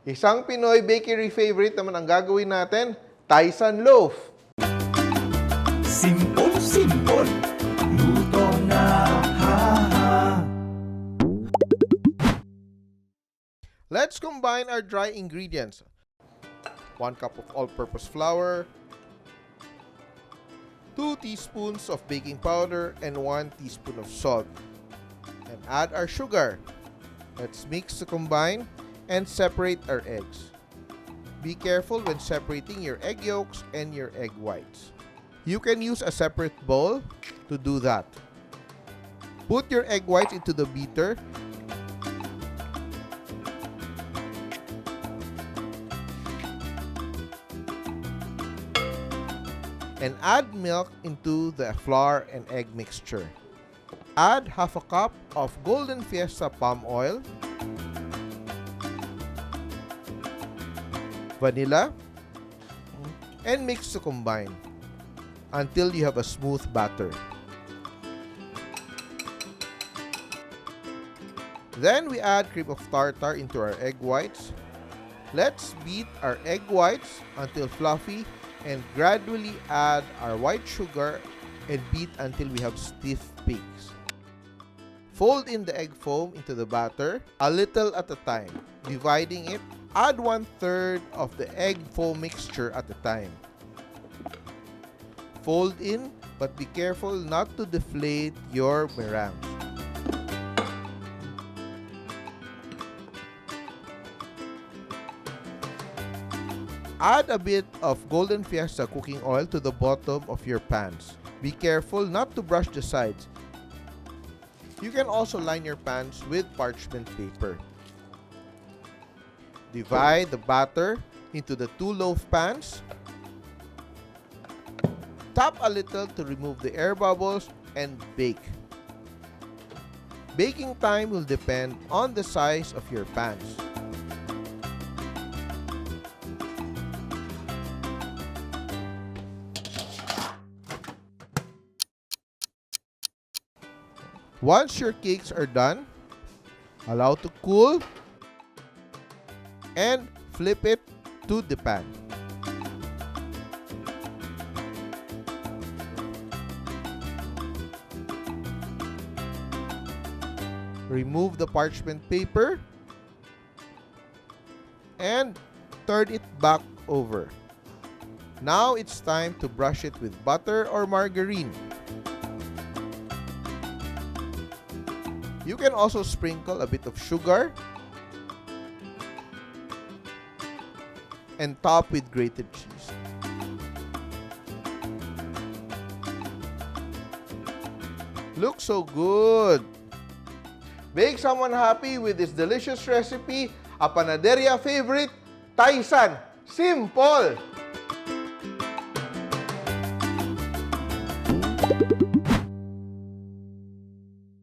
Isang Pinoy bakery favorite naman ang gagawin natin, Taisan Loaf. Simpol, luto na, Let's combine our dry ingredients. 1 cup of all-purpose flour, 2 teaspoons of baking powder, and 1 teaspoon of salt. And add our sugar. Let's mix to combine and separate our eggs. Be careful when separating your egg yolks and your egg whites. You can use a separate bowl to do that. Put your egg whites into the beater and add milk into the flour and egg mixture. Add half a cup of golden Fiesta palm oil, vanilla, and mix to combine until you have a smooth batter. Then we add cream of tartar into our egg whites. Let's beat our egg whites until fluffy and gradually add our white sugar and beat until we have stiff peaks. Fold in the egg foam into the batter a little at a time, dividing it. Add 1/3 of the egg foam mixture at a time. Fold in, but be careful not to deflate your meringues. Add a bit of golden Fiesta cooking oil to the bottom of your pans. Be careful not to brush the sides. You can also line your pans with parchment paper. Divide the batter into the 2 loaf pans. Tap a little to remove the air bubbles and bake. Baking time will depend on the size of your pans. Once your cakes are done, allow to cool and flip it to the pan. Remove the parchment paper and turn it back over. Now it's time to brush it with butter or margarine. You can also sprinkle a bit of sugar and top with grated cheese. Looks so good! Make someone happy with this delicious recipe, a panaderia favorite, Taisan Simpol!